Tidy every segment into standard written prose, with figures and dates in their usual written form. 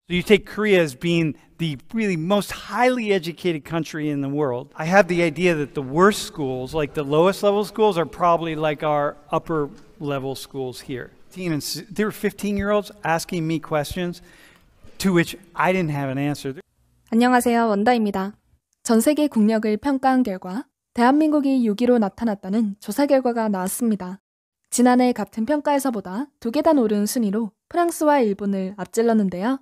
So you take Korea as being the really most highly educated country in the world. I have the idea that the worst schools, like the lowest level schools, are probably like our upper level schools here. There were 15-year-olds asking me questions to which I didn't have an answer. 안녕하세요, 원다입니다. 전 세계 국력을 평가한 결과 대한민국이 6위로 나타났다는 조사 결과가 나왔습니다. 지난해 같은 평가에서보다 2계단 오른 순위로 프랑스와 일본을 앞질렀는데요.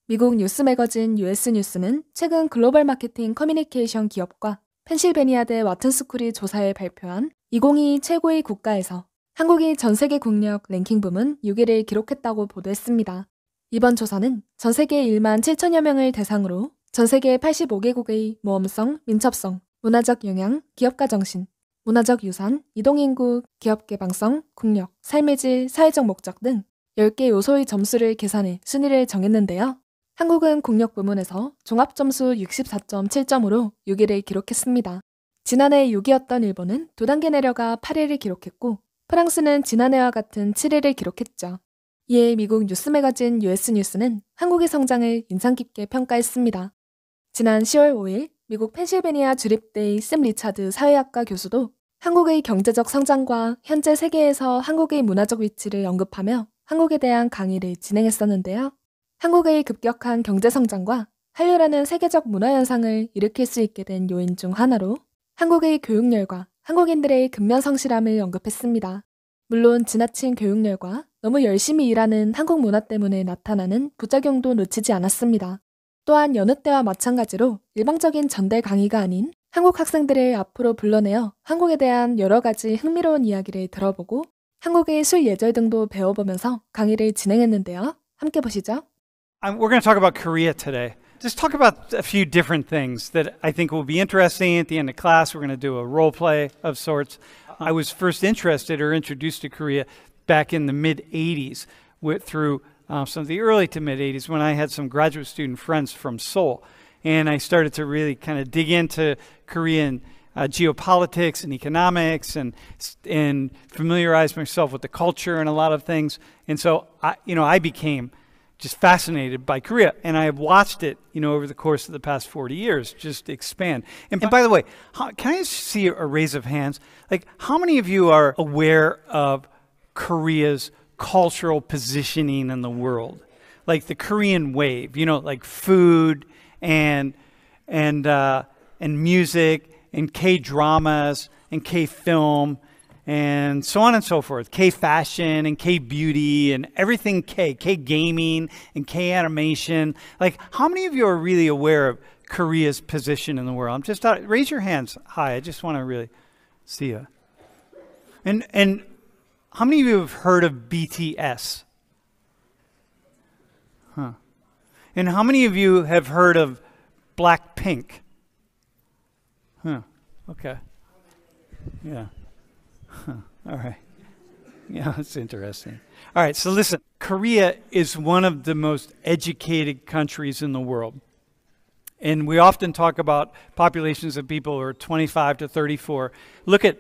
미국 뉴스 매거진 US 뉴스는 최근 글로벌 마케팅 커뮤니케이션 기업과 펜실베니아대 와튼스쿨이 조사에 발표한 2022 최고의 국가에서 한국이 전 세계 국력 랭킹 부문 6위를 기록했다고 보도했습니다. 이번 조사는 전 세계 1만 7천여 명을 대상으로 전 세계 85개국의 모험성, 민첩성, 문화적 영향, 기업가 정신, 문화적 유산, 이동인구, 기업 개방성, 국력, 삶의 질, 사회적 목적 등 10개 요소의 점수를 계산해 순위를 정했는데요. 한국은 국력 부문에서 종합점수 64.7점으로 6위를 기록했습니다. 지난해 6위였던 일본은 2단계 내려가 8위를 기록했고 프랑스는 지난해와 같은 7위를 기록했죠. 이에 미국 뉴스 매거진 US 뉴스는 한국의 성장을 인상 깊게 평가했습니다. 지난 10월 5일 미국 펜실베니아 주립대의 샘 리차드 사회학과 교수도 한국의 경제적 성장과 현재 세계에서 한국의 문화적 위치를 언급하며 한국에 대한 강의를 진행했었는데요. 한국의 급격한 경제 성장과 한류라는 세계적 문화 현상을 일으킬 수 있게 된 요인 중 하나로 한국의 교육열과 한국인들의 근면성실함을 언급했습니다. 물론 지나친 교육열과 너무 열심히 일하는 한국 문화 때문에 나타나는 부작용도 놓치지 않았습니다. 또한 여느 때와 마찬가지로 일방적인 전달 강의가 아닌 한국 학생들을 앞으로 불러내어 한국에 대한 여러 가지 흥미로운 이야기를 들어보고 한국의 술 예절 등도 배워보면서 강의를 진행했는데요. 함께 보시죠. We're going to talk about Korea today. Just talk about a few different things that I think will be interesting. At the end of class, we're going to do a role play of sorts. I was first interested or introduced to Korea back in the mid-'80s through some of the early to mid-'80s when I had some graduate student friends from Seoul. And I started to really kind of dig into Korean geopolitics and economics and familiarize myself with the culture and a lot of things. And so I became just fascinated by Korea, and I have watched it, over the course of the past 40 years, just expand. And by the way, can I see a raise of hands? Like, how many of you are aware of Korea's cultural positioning in the world? Like the Korean wave, like food and music and K-dramas and K-film and so on and so forth, K-fashion and K-beauty and everything K-gaming and K-animation. Like, how many of you are really aware of Korea's position in the world? I'm just raise your hands high. I just want to really see you. And how many of you have heard of BTS? Huh. And how many of you have heard of Blackpink? Huh. Okay. Yeah. Huh. All right. Yeah, that's interesting. All right, so listen. Korea is one of the most educated countries in the world. And we often talk about populations of people who are 25 to 34. Look at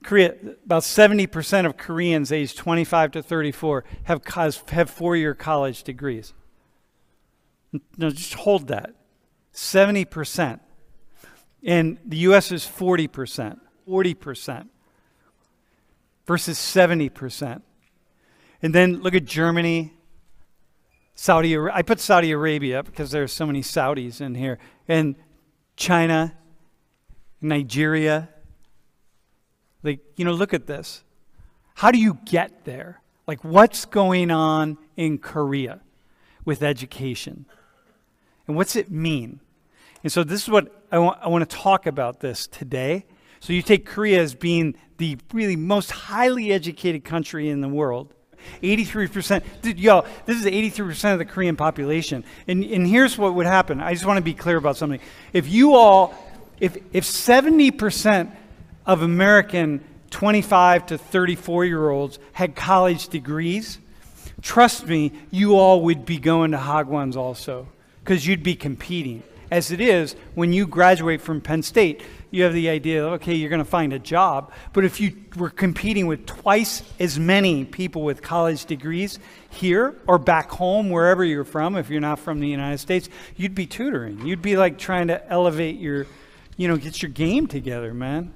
Korea. About 70% of Koreans aged 25 to 34 have 4-year college degrees. No, just hold that. 70%. And the U.S. is 40%. 40%. Versus 70%. And then look at Germany, Saudi Arabia. I put Saudi Arabia because there are so many Saudis in here. And China, Nigeria. Like, look at this. How do you get there? Like, what's going on in Korea with education? And what's it mean? And so this is what I want to talk about this today. So you take Korea as being the really most highly educated country in the world. 83%. Yo, this is 83% of the Korean population. And here's what would happen. I just want to be clear about something. If 70% of American 25 to 34-year-olds had college degrees, trust me, you all would be going to Hagwons also, because you'd be competing. As it is, when you graduate from Penn State, you have the idea, okay, you're going to find a job. But if you were competing with twice as many people with college degrees here or back home, wherever you're from, if you're not from the United States, you'd be tutoring. You'd be like trying to elevate your, get your game together, man.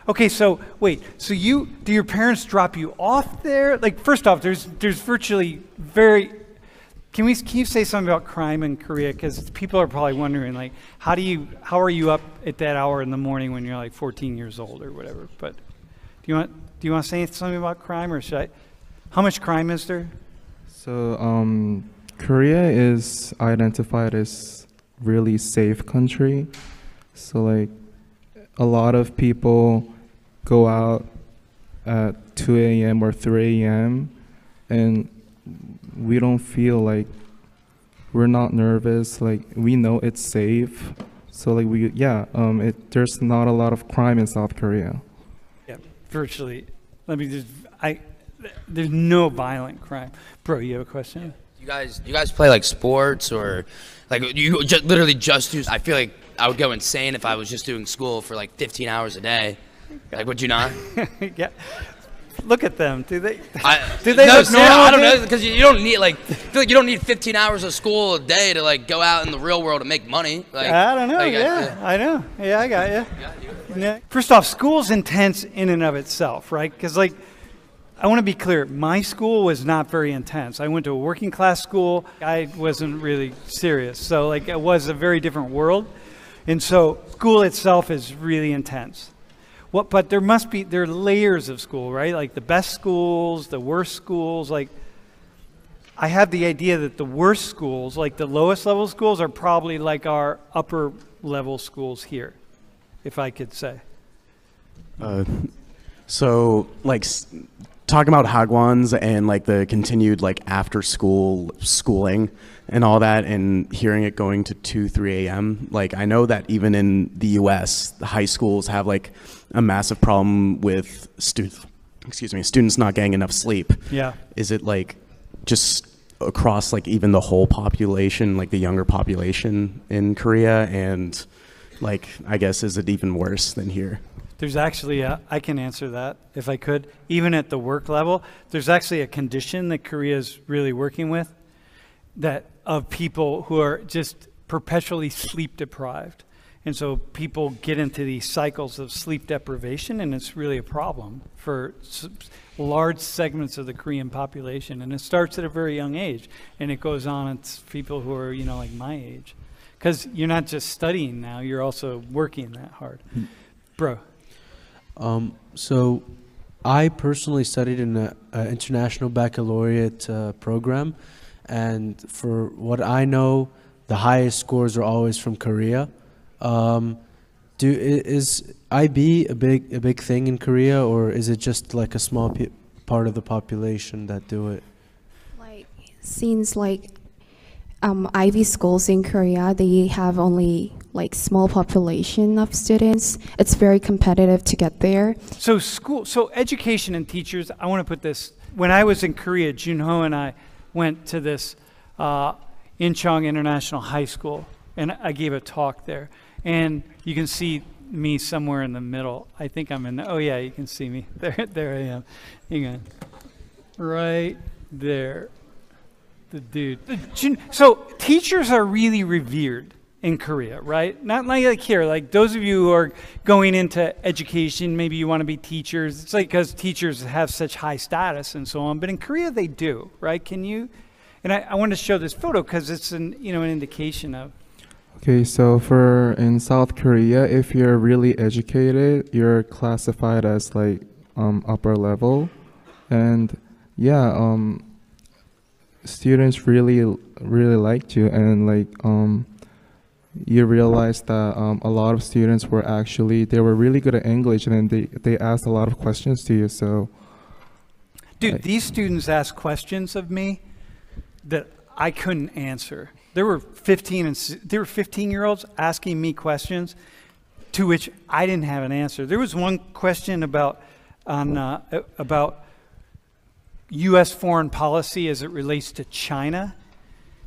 Okay, so wait, so do your parents drop you off there? Like, first off, there's virtually can you say something about crime in Korea? Because people are probably wondering, like, how are you up at that hour in the morning when you're like 14 years old or whatever? But do you want to say something about crime, or should I? How much crime is there? So Korea is identified as really safe country. So like a lot of people go out at 2 a.m. or 3 a.m. and we don't feel like we're not nervous. Like we know it's safe. So like there's not a lot of crime in South Korea. Yeah, virtually. There's no violent crime. Bro, you have a question? You guys play like sports, or like you literally just do? I feel like I would go insane if I was just doing school for like 15 hours a day. Like, would you not? Yeah. Look at them. Do they? Do they? No, I don't know, because you don't need I feel like you don't need 15 hours of school a day to like go out in the real world and make money. Like, I don't know. I know. Yeah, I got you. Yeah. First off, school's intense in and of itself, right? Because like, I want to be clear. My school was not very intense. I went to a working class school. I wasn't really serious, so like it was a very different world, and so school itself is really intense. But there are layers of school, right? Like the best schools, the worst schools. Like I have the idea that the worst schools, like the lowest level schools, are probably like our upper level schools here, if I could say. So like talking about Hagwons and like the continued like after school schooling and all that, and hearing it going to 2-3 a.m. Like I know that even in the US, the high schools have like a massive problem with students not getting enough sleep. Yeah. Is it like just across like even the whole population, like the younger population in Korea, and like I guess is it even worse than here? There's actually I can answer that if I could. Even at the work level, there's actually a condition that Korea is really working with, that of people who are just perpetually sleep deprived. And so people get into these cycles of sleep deprivation, and it's really a problem for large segments of the Korean population. And it starts at a very young age, and it goes on. It's people who are, like my age. Because you're not just studying now, you're also working that hard. Bro. So I personally studied in an international baccalaureate program. And for what I know, the highest scores are always from Korea. Is IB a big thing in Korea, or is it just like a small part of the population that do it? Like since IB schools in Korea, they have only like small population of students. It's very competitive to get there. So education and teachers. I want to put this. When I was in Korea, Junho and I went to this Incheon International High School, and I gave a talk there. And you can see me somewhere in the middle. I think I'm in the, oh yeah, you can see me. There I am. Hang on. Right there. The dude. So teachers are really revered in Korea, right? Not like here. Like those of you who are going into education, maybe you want to be teachers. It's like because teachers have such high status and so on. But in Korea, they do, right? Can you? And I wanted to show this photo because it's an indication of. Okay, so in South Korea, if you're really educated, you're classified as like upper level, and students really liked you, and like you realize that a lot of students were really good at English, and then they asked a lot of questions to you. So, dude, these students asked questions of me that I couldn't answer. There were 15-year-olds asking me questions to which I didn't have an answer. There was one question about U.S. foreign policy as it relates to China.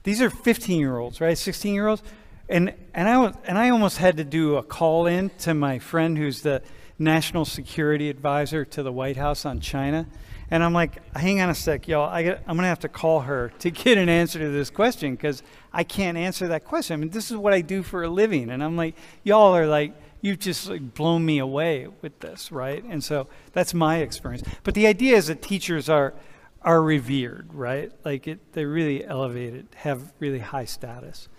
These are 15-year-olds, right? 16-year-olds. And I almost had to do a call in to my friend who's the national security advisor to the White House on China. And I'm like, hang on a sec, y'all. I'm going to have to call her to get an answer to this question because I can't answer that question. I mean, this is what I do for a living. And I'm like, y'all are like, you've just like blown me away with this, right? And so that's my experience. But the idea is that teachers are revered, right? Like they're really elevated, have really high status.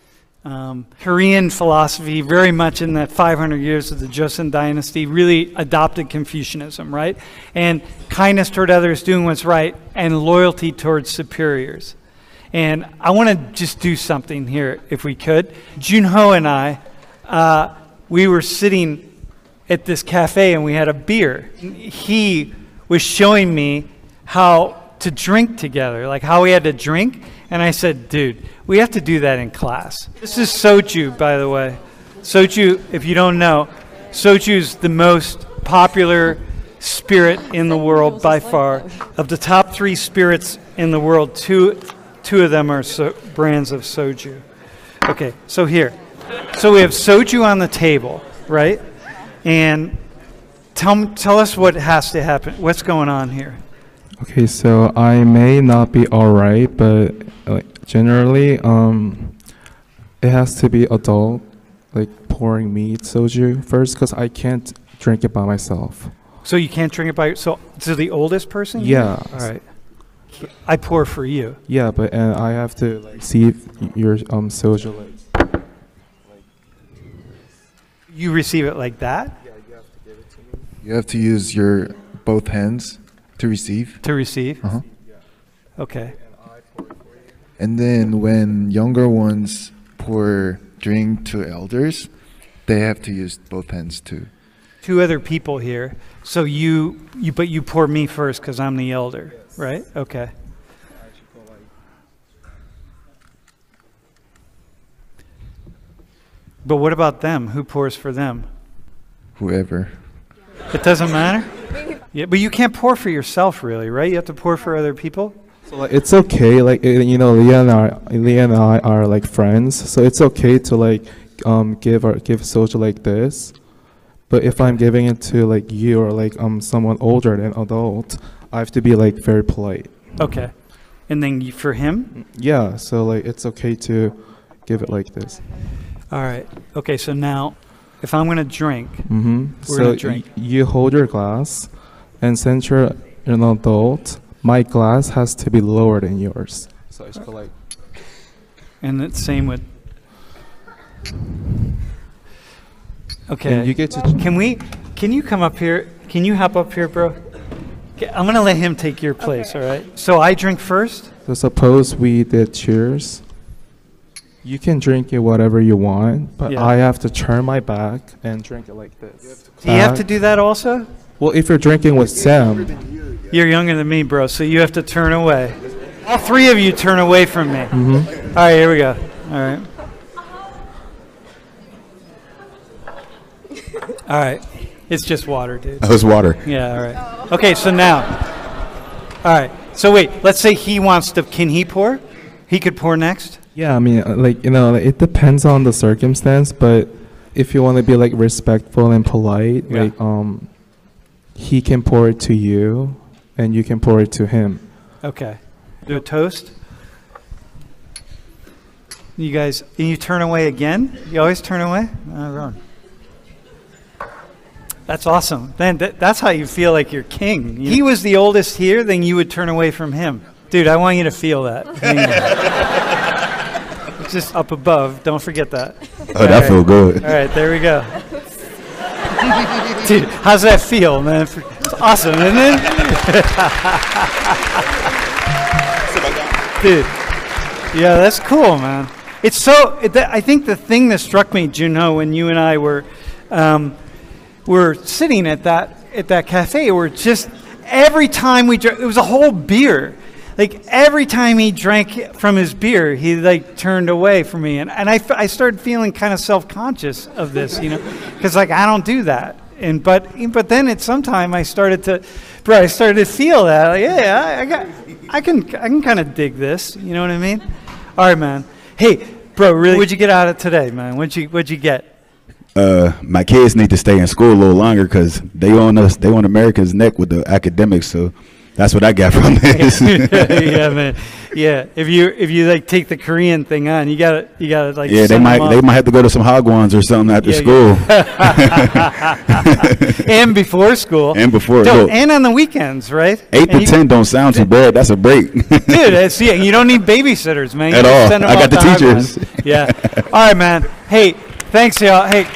Korean philosophy, very much in that 500 years of the Joseon dynasty, really adopted Confucianism, right? And kindness toward others, doing what's right, and loyalty towards superiors. And I want to just do something here, if we could. Junho and I, we were sitting at this cafe and we had a beer. He was showing me how to drink together, like how we had to drink. And I said, dude, we have to do that in class. This is soju, by the way. Soju, if you don't know, soju is the most popular spirit in the world by far. Of the top 3 spirits in the world, two of them are brands of soju. Okay, so here. So we have soju on the table, right? And tell us what has to happen. What's going on here? Okay, so I may not be alright, but generally, it has to be adult, like pouring me soju first, because I can't drink it by myself. So you can't drink it by yourself? So the oldest person? Yeah. All right. I pour for you. Yeah, but I have to like see if your soju like. You receive it like that? Yeah, you have to give it to me. You have to use your both hands to receive. To receive? Uh-huh. Okay. And then when younger ones pour drink to elders, they have to use both hands too. 2 other people here. So but you pour me first because I'm the elder, yes. Right? Okay. But what about them? Who pours for them? Whoever. It doesn't matter? Yeah, but you can't pour for yourself, really, right? You have to pour for other people? So like, it's okay, like you know, Leah and I are like friends, so it's okay to like give soju like this. But if I'm giving it to like you or like someone older than adult, I have to be like very polite. Okay. And then for him? Yeah, so like it's okay to give it like this. All right. Okay, so now if I'm going to drink, Mm-hmm. we're going to drink. You hold your glass, and since you're an adult, my glass has to be lower than yours. So it's like. And the same with. Okay. And you get to. Can you come up here? Can you hop up here, bro? Okay, I'm gonna let him take your place. Okay. All right. So I drink first. So suppose we did cheers. You can drink it whatever you want, but Yeah. I have to turn my back and drink it like this. Do you have to do that also? Well, if you're drinking with Sam. You're younger than me, bro, so you have to turn away. All 3 of you turn away from me. Mm-hmm. All right, here we go. All right. All right. It's just water, dude. That was water. Yeah, all right. Okay, so now. All right. So wait, let's say he wants to, can he pour? He could pour next? Yeah, I mean, like, you know, it depends on the circumstance, but if you want to be like respectful and polite, Yeah. like, he can pour it to you, and you can pour it to him. Okay. Do a toast. You guys, and you turn away again? You always turn away? Oh, wrong. That's awesome. Then that's how you feel like you're king. He was the oldest here, then you would turn away from him. Dude, I want you to feel that. It's just up above. Don't forget that. Oh, that feels good. All right, there we go. Dude, how's that feel, man? It's awesome, isn't it? Dude, yeah, that's cool, man. It's so. I think the thing that struck me, Junho, when you and I were sitting at that cafe, we're just every time we drank, it was a whole beer. Like every time he drank from his beer, he like turned away from me, and I started feeling kind of self-conscious of this, you know, because like I don't do that, but then at some time I started to feel that, like, yeah, I can kind of dig this, you know what I mean? All right, man. Hey, Bro, really, what'd you get out of today, man? What'd you get? My kids need to stay in school a little longer because they on America's neck with the academics. So that's what I got from this. Yeah, man. Yeah, if you like take the Korean thing on, you gotta like. Yeah, they might have to go to some Hagwons or something after school. And before school. And before. Dude, and on the weekends, right? 8 to 10 don't sound too bad. That's a break. Dude, see, you don't need babysitters, man. At all. I got the teachers. Yeah. All right, man. Hey, thanks, y'all. Hey.